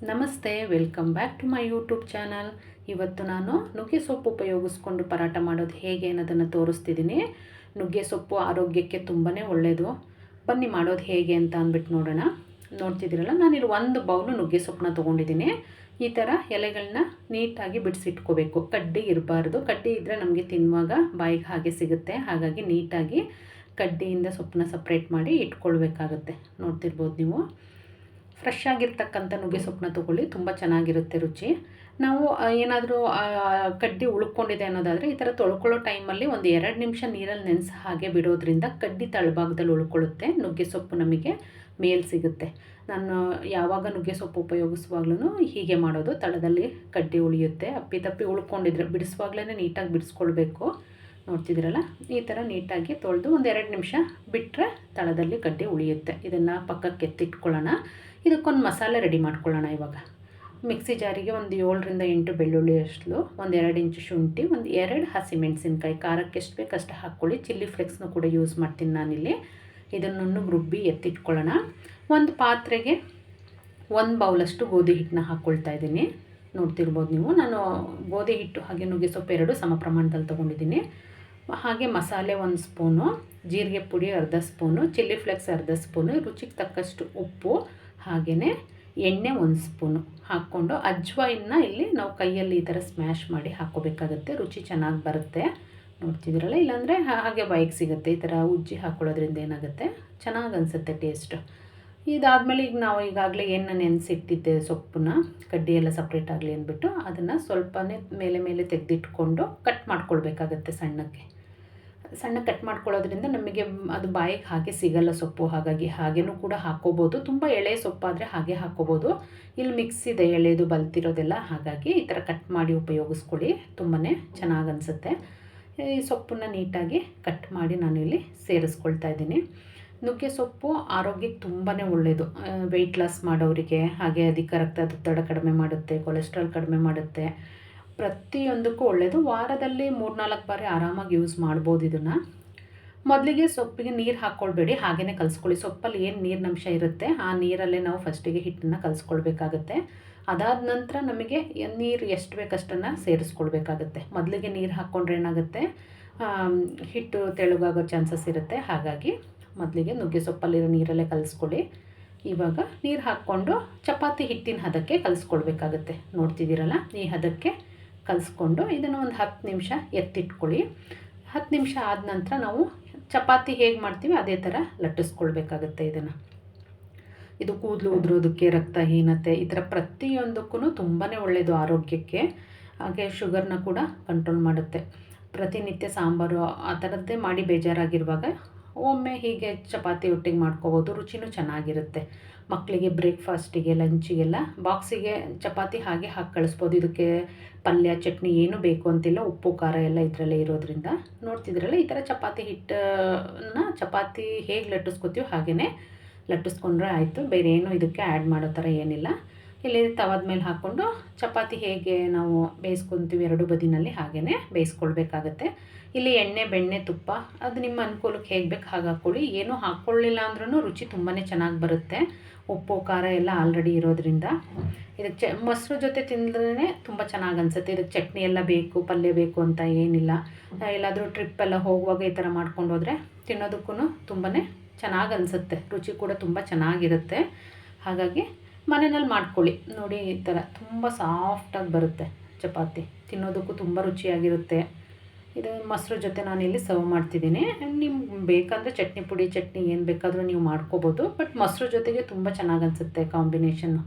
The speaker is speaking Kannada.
ನಮಸ್ತೆ, welcome back to my YouTube channel. ಇವತ್ತು ನಾನು ನುಗ್ಗೆ ಸೊಪ್ಪು ಉಪಯೋಗಿಸ್ಕೊಂಡು ಪರಾಟ ಮಾಡೋದು ಹೇಗೆ ಅನ್ನೋದನ್ನು ತೋರಿಸ್ತಿದ್ದೀನಿ. ನುಗ್ಗೆ ಸೊಪ್ಪು ಆರೋಗ್ಯಕ್ಕೆ ತುಂಬಾ ಒಳ್ಳೆಯದು. ಬನ್ನಿ ಮಾಡೋದು ಹೇಗೆ ಅಂತ ಅಂದ್ಬಿಟ್ಟು ನೋಡೋಣ. ನೋಡ್ತಿದ್ದೀರಲ್ಲ, ನಾನಿಲ್ಲಿ ಒಂದು ಬೌಲು ನುಗ್ಗೆ ಸೊಪ್ಪನ್ನ ತೊಗೊಂಡಿದ್ದೀನಿ. ಈ ಥರ ಎಲೆಗಳನ್ನ ನೀಟಾಗಿ ಬಿಡಿಸಿಟ್ಕೋಬೇಕು. ಕಡ್ಡಿ ಇರಬಾರ್ದು. ಕಡ್ಡಿ ಇದ್ದರೆ ನಮಗೆ ತಿನ್ನುವಾಗ ಬಾಯಿಗೆ ಹಾಗೆ ಸಿಗುತ್ತೆ. ಹಾಗಾಗಿ ನೀಟಾಗಿ ಕಡ್ಡಿಯಿಂದ ಸೊಪ್ಪನ್ನ ಸಪ್ರೇಟ್ ಮಾಡಿ ಇಟ್ಕೊಳ್ಬೇಕಾಗತ್ತೆ. ನೋಡ್ತಿರ್ಬೋದು ನೀವು. ಫ್ರೆಶ್ ಆಗಿರ್ತಕ್ಕಂಥ ನುಗ್ಗೆ ಸೊಪ್ಪನ್ನ ತೊಗೊಳ್ಳಿ, ತುಂಬ ಚೆನ್ನಾಗಿರುತ್ತೆ ರುಚಿ. ನಾವು ಏನಾದರೂ ಕಡ್ಡಿ ಉಳ್ಕೊಂಡಿದೆ ಅನ್ನೋದಾದರೆ ಈ ಥರ ತೊಳ್ಕೊಳ್ಳೋ ಟೈಮಲ್ಲಿ ಒಂದು 2 ನಿಮಿಷ ನೀರಲ್ಲಿ ನೆನೆಸಿ ಹಾಗೆ ಬಿಡೋದ್ರಿಂದ ಕಡ್ಡಿ ತಳಭಾಗದಲ್ಲಿ ಉಳ್ಕೊಳ್ಳುತ್ತೆ. ನುಗ್ಗೆ ಸೊಪ್ಪು ನಮಗೆ ಮೇಲ್ ಸಿಗುತ್ತೆ. ನಾನು ಯಾವಾಗ ನುಗ್ಗೆ ಸೊಪ್ಪು ಉಪಯೋಗಿಸುವಾಗ್ಲೂ ಹೀಗೆ ಮಾಡೋದು. ತಳದಲ್ಲಿ ಕಡ್ಡಿ ಉಳಿಯುತ್ತೆ. ಅಪ್ಪಿತಪ್ಪಿ ಉಳ್ಕೊಂಡಿದ್ರೆ ಬಿಡಿಸುವಾಗಲೇ ನೀಟಾಗಿ ಬಿಡಿಸ್ಕೊಳ್ಬೇಕು. ನೋಡ್ತಿದ್ದೀರಲ್ಲ, ಈ ಥರ ನೀಟಾಗಿ ತೊಳೆದು ಒಂದು 2 ನಿಮಿಷ ಬಿಟ್ಟರೆ ತಳದಲ್ಲಿ ಕಡ್ಡಿ ಉಳಿಯುತ್ತೆ. ಇದನ್ನು ಪಕ್ಕಕ್ಕೆ ಎತ್ತಿಟ್ಕೊಳ್ಳೋಣ. ಇದಕ್ಕೊಂದು ಮಸಾಲೆ ರೆಡಿ ಮಾಡ್ಕೊಳ್ಳೋಣ. ಇವಾಗ ಮಿಕ್ಸಿ ಜಾರಿಗೆ ಒಂದು 7ರಿಂದ 8 ಬೆಳ್ಳುಳ್ಳಿ ಅಷ್ಟು, ಒಂದು 2 ಇಂಚು ಶುಂಠಿ, ಒಂದು 2 ಹಸಿಮೆಣಸಿನ್ಕಾಯಿ, ಖಾರಕ್ಕೆ ಎಷ್ಟು ಬೇಕು ಅಷ್ಟು ಹಾಕ್ಕೊಳ್ಳಿ. ಚಿಲ್ಲಿ ಫ್ಲೇಕ್ಸ್ನು ಕೂಡ ಯೂಸ್ ಮಾಡ್ತೀನಿ ನಾನಿಲ್ಲಿ. ಇದನ್ನು ರುಬ್ಬಿ ಎತ್ತಿಟ್ಕೊಳ್ಳೋಣ. ಒಂದು ಪಾತ್ರೆಗೆ 1 ಬೌಲಷ್ಟು ಗೋಧಿ ಹಿಟ್ಟನ್ನ ಹಾಕ್ಕೊಳ್ತಾ ಇದ್ದೀನಿ. ನೋಡ್ತಿರ್ಬೋದು ನೀವು. ನಾನು ಗೋಧಿ ಹಿಟ್ಟು ಹಾಗೆ ನುಗ್ಗೆ ಸೊಪ್ಪು 2 ಸಮ ಪ್ರಮಾಣದಲ್ಲಿ ತೊಗೊಂಡಿದ್ದೀನಿ. ಹಾಗೆ ಮಸಾಲೆ 1 ಸ್ಪೂನು, ಜೀರಿಗೆ ಪುಡಿ ಅರ್ಧ ಸ್ಪೂನು, ಚಿಲ್ಲಿ ಫ್ಲೇಕ್ಸ್ ಅರ್ಧ ಸ್ಪೂನು, ರುಚಿಗೆ ತಕ್ಕಷ್ಟು ಉಪ್ಪು, ಹಾಗೆಯೇ ಎಣ್ಣೆ 1 ಸ್ಪೂನು ಹಾಕ್ಕೊಂಡು ಅಜ್ವಾಯಿನ ಇಲ್ಲಿ ನಾವು ಕೈಯಲ್ಲಿ ಈ ಥರ ಸ್ಮ್ಯಾಶ್ ಮಾಡಿ ಹಾಕ್ಕೋಬೇಕಾಗತ್ತೆ. ರುಚಿ ಚೆನ್ನಾಗಿ ಬರುತ್ತೆ. ನೋಡ್ತಿದ್ದೀರಲ್ಲ, ಇಲ್ಲಾಂದರೆ ಹಾಗೆ ಬಾಯಿಗೆ ಸಿಗುತ್ತೆ. ಈ ಥರ ಉಜ್ಜಿ ಹಾಕ್ಕೊಳ್ಳೋದ್ರಿಂದ ಏನಾಗುತ್ತೆ, ಚೆನ್ನಾಗಿ ಅನಿಸುತ್ತೆ ಟೇಸ್ಟು. ಇದಾದಮೇಲೆ ಈಗ ನಾವು ಈಗಾಗಲೇ ಏನು ನೆನೆಸಿಟ್ಟಿದ್ದೆ ಸೊಪ್ಪನ್ನ, ಕಡ್ಡಿ ಎಲ್ಲ ಸಪ್ರೇಟ್ ಆಗಲಿ ಅಂದ್ಬಿಟ್ಟು ಅದನ್ನು ಸ್ವಲ್ಪನೇ ಮೇಲೆ ತೆಗೆದಿಟ್ಕೊಂಡು ಕಟ್ ಮಾಡ್ಕೊಳ್ಬೇಕಾಗತ್ತೆ. ಸಣ್ಣ ಕಟ್ ಮಾಡ್ಕೊಳ್ಳೋದ್ರಿಂದ ನಮಗೆ ಅದು ಬಾಯಿಗೆ ಹಾಗೆ ಸಿಗಲ್ಲ ಸೊಪ್ಪು. ಹಾಗಾಗಿ ಹಾಗೇನೂ ಕೂಡ ಹಾಕ್ಕೋಬೋದು. ತುಂಬ ಎಳೆ ಸೊಪ್ಪಾದರೆ ಹಾಗೆ ಹಾಕ್ಕೋಬೋದು. ಇಲ್ಲಿ ಮಿಕ್ಸ್ ಇದೆ ಎಳೆದು ಬಲ್ತಿರೋದೆಲ್ಲ. ಹಾಗಾಗಿ ಈ ಥರ ಕಟ್ ಮಾಡಿ ಉಪಯೋಗಿಸ್ಕೊಳ್ಳಿ, ತುಂಬಾ ಚೆನ್ನಾಗಿ ಅನಿಸುತ್ತೆ. ಈ ಸೊಪ್ಪನ್ನು ನೀಟಾಗಿ ಕಟ್ ಮಾಡಿ ನಾನು ಇಲ್ಲಿ ಸೇರಿಸ್ಕೊಳ್ತಾ ಇದ್ದೀನಿ. ನುಗ್ಗೆ ಸೊಪ್ಪು ಆರೋಗ್ಯಕ್ಕೆ ತುಂಬಾ ಒಳ್ಳೆಯದು. ವೆಯ್ಟ್ ಲಾಸ್ ಮಾಡೋರಿಗೆ, ಹಾಗೆ ಅಧಿಕ ರಕ್ತದೊತ್ತಡ ಕಡಿಮೆ ಮಾಡುತ್ತೆ, ಕೊಲೆಸ್ಟ್ರಾಲ್ ಕಡಿಮೆ ಮಾಡುತ್ತೆ, ಪ್ರತಿಯೊಂದಕ್ಕೂ ಒಳ್ಳೆಯದು. ವಾರದಲ್ಲಿ 3-4 ಬಾರಿ ಆರಾಮಾಗಿ ಯೂಸ್ ಮಾಡ್ಬೋದು ಇದನ್ನು. ಮೊದಲಿಗೆ ಸೊಪ್ಪಿಗೆ ನೀರು ಹಾಕ್ಕೊಳ್ಬೇಡಿ, ಹಾಗೆಯೇ ಕಲಿಸ್ಕೊಳ್ಳಿ. ಸೊಪ್ಪಲ್ಲಿ ಏನು ನೀರಿನಂಶ ಇರುತ್ತೆ ಆ ನೀರಲ್ಲೇ ನಾವು ಫಸ್ಟಿಗೆ ಹಿಟ್ಟನ್ನು ಕಲಿಸ್ಕೊಳ್ಬೇಕಾಗತ್ತೆ. ಅದಾದ ನಂತರ ನಮಗೆ ನೀರು ಎಷ್ಟು ಬೇಕಷ್ಟನ್ನು ಸೇರಿಸ್ಕೊಳ್ಬೇಕಾಗತ್ತೆ. ಮೊದಲಿಗೆ ನೀರು ಹಾಕ್ಕೊಂಡ್ರೆ ಏನಾಗುತ್ತೆ, ಹಿಟ್ಟು ತೆಳುಗಾಗೋ ಚಾನ್ಸಸ್ ಇರುತ್ತೆ. ಹಾಗಾಗಿ ಮೊದಲಿಗೆ ನುಗ್ಗೆ ಸೊಪ್ಪಲ್ಲಿರೋ ನೀರಲ್ಲೇ ಕಲಿಸ್ಕೊಳ್ಳಿ. ಇವಾಗ ನೀರು ಹಾಕ್ಕೊಂಡು ಚಪಾತಿ ಹಿಟ್ಟಿನ ಹದಕ್ಕೆ ಕಲಿಸ್ಕೊಳ್ಬೇಕಾಗತ್ತೆ. ನೋಡ್ತಿದ್ದೀರಲ್ಲ, ಈ ಹದಕ್ಕೆ ಕಲಿಸ್ಕೊಂಡು ಇದನ್ನು ಒಂದು 10 ನಿಮಿಷ ಎತ್ತಿಟ್ಕೊಳ್ಳಿ. 10 ನಿಮಿಷ ಆದ ನಂತರ ನಾವು ಚಪಾತಿ ಹೇಗೆ ಮಾಡ್ತೀವಿ ಅದೇ ಥರ ಲಟ್ಟಿಸ್ಕೊಳ್ಬೇಕಾಗತ್ತೆ. ಇದು ಕೂದಲು ಉದುರೋದಕ್ಕೆ, ರಕ್ತಹೀನತೆ, ಈ ಥರ ಪ್ರತಿಯೊಂದಕ್ಕೂ ತುಂಬಾ ಒಳ್ಳೆಯದು ಆರೋಗ್ಯಕ್ಕೆ. ಹಾಗೆ ಶುಗರ್ನ ಕೂಡ ಕಂಟ್ರೋಲ್ ಮಾಡುತ್ತೆ. ಪ್ರತಿನಿತ್ಯ ಸಾಂಬಾರು ಆ ಥರದ್ದೇ ಮಾಡಿ ಬೇಜಾರಾಗಿರುವಾಗ ಒಮ್ಮೆ ಹೀಗೆ ಚಪಾತಿ ಒಟ್ಟಿಗೆ ಮಾಡ್ಕೋಬೋದು. ರುಚಿನೂ ಚೆನ್ನಾಗಿರುತ್ತೆ. ಮಕ್ಕಳಿಗೆ ಬ್ರೇಕ್ಫಾಸ್ಟಿಗೆ, ಲಂಚಿಗೆಲ್ಲ ಬಾಕ್ಸಿಗೆ ಚಪಾತಿ ಹಾಗೆ ಹಾಕಿ ಕಳಿಸ್ಬೋದು. ಇದಕ್ಕೆ ಪಲ್ಯ, ಚಟ್ನಿ ಏನೂ ಬೇಕು ಅಂತಿಲ್ಲ. ಉಪ್ಪು ಖಾರ ಎಲ್ಲ ಇದರಲ್ಲೇ ಇರೋದ್ರಿಂದ. ನೋಡ್ತಿದ್ರಲ್ಲ, ಈ ಥರ ಚಪಾತಿ ಹಿಟ್ಟನ್ನು ಚಪಾತಿ ಹೇಗೆ ಲಟ್ಟಿಸ್ಕೊತೀವೋ ಹಾಗೆಯೇ ಲಟ್ಟಿಸ್ಕೊಂಡ್ರೆ ಆಯಿತು. ಬೇರೆ ಏನೂ ಇದಕ್ಕೆ ಆ್ಯಡ್ ಮಾಡೋ ಥರ ಏನಿಲ್ಲ. ಇಲ್ಲಿ ತವದ ಮೇಲೆ ಹಾಕ್ಕೊಂಡು ಚಪಾತಿ ಹೇಗೆ ನಾವು ಬೇಯಿಸ್ಕೊತೀವಿ 2 ಬದಿನಲ್ಲಿ ಹಾಗೆಯೇ ಬೇಯಿಸ್ಕೊಳ್ಬೇಕಾಗತ್ತೆ. ಇಲ್ಲಿ ಎಣ್ಣೆ, ಬೆಣ್ಣೆ, ತುಪ್ಪ ಅದು ನಿಮ್ಮ ಅನುಕೂಲಕ್ಕೆ ಹೇಗೆ ಬೇಕು ಹಾಗೆ ಹಾಕ್ಕೊಳ್ಳಿ. ಏನೂ ಹಾಕ್ಕೊಳ್ಳಿಲ್ಲ ಅಂದ್ರೂ ರುಚಿ ತುಂಬಾ ಚೆನ್ನಾಗಿ ಬರುತ್ತೆ. ಉಪ್ಪು ಖಾರ ಎಲ್ಲ ಆಲ್ರೆಡಿ ಇರೋದ್ರಿಂದ. ಇದಕ್ಕೆ ಮೊಸರು ಜೊತೆ ತಿಂದ್ರೇ ತುಂಬ ಚೆನ್ನಾಗಿ ಅನಿಸುತ್ತೆ. ಇದಕ್ಕೆ ಚಟ್ನಿ ಎಲ್ಲ ಬೇಕು, ಪಲ್ಯ ಬೇಕು ಅಂತ ಏನಿಲ್ಲ. ಎಲ್ಲಾದರೂ ಟ್ರಿಪ್ಪೆಲ್ಲ ಹೋಗುವಾಗ ಈ ಥರ ಮಾಡ್ಕೊಂಡು ಹೋದರೆ ತಿನ್ನೋದಕ್ಕೂ ತುಂಬಾ ಚೆನ್ನಾಗಿ ಅನಿಸುತ್ತೆ. ರುಚಿ ಕೂಡ ತುಂಬ ಚೆನ್ನಾಗಿರುತ್ತೆ. ಹಾಗಾಗಿ ಮನೆಯಲ್ಲಿ ಮಾಡ್ಕೊಳ್ಳಿ. ನೋಡಿ, ಈ ಥರ ತುಂಬ ಸಾಫ್ಟಾಗಿ ಬರುತ್ತೆ ಚಪಾತಿ. ತಿನ್ನೋದಕ್ಕೂ ತುಂಬ ರುಚಿಯಾಗಿರುತ್ತೆ. ಇದು ಮೊಸರು ಜೊತೆ ನಾನಿಲ್ಲಿ ಸರ್ವ್ ಮಾಡ್ತಿದ್ದೀನಿ. ನಿಮ್ಗೆ ಬೇಕಂದರೆ ಚಟ್ನಿ ಪುಡಿ, ಚಟ್ನಿ ಏನು ಬೇಕಾದರೂ ನೀವು ಮಾಡ್ಕೋಬೋದು. ಬಟ್ ಮೊಸರು ಜೊತೆಗೆ ತುಂಬ ಚೆನ್ನಾಗಿ ಅನಿಸುತ್ತೆ ಕಾಂಬಿನೇಷನ್ನು.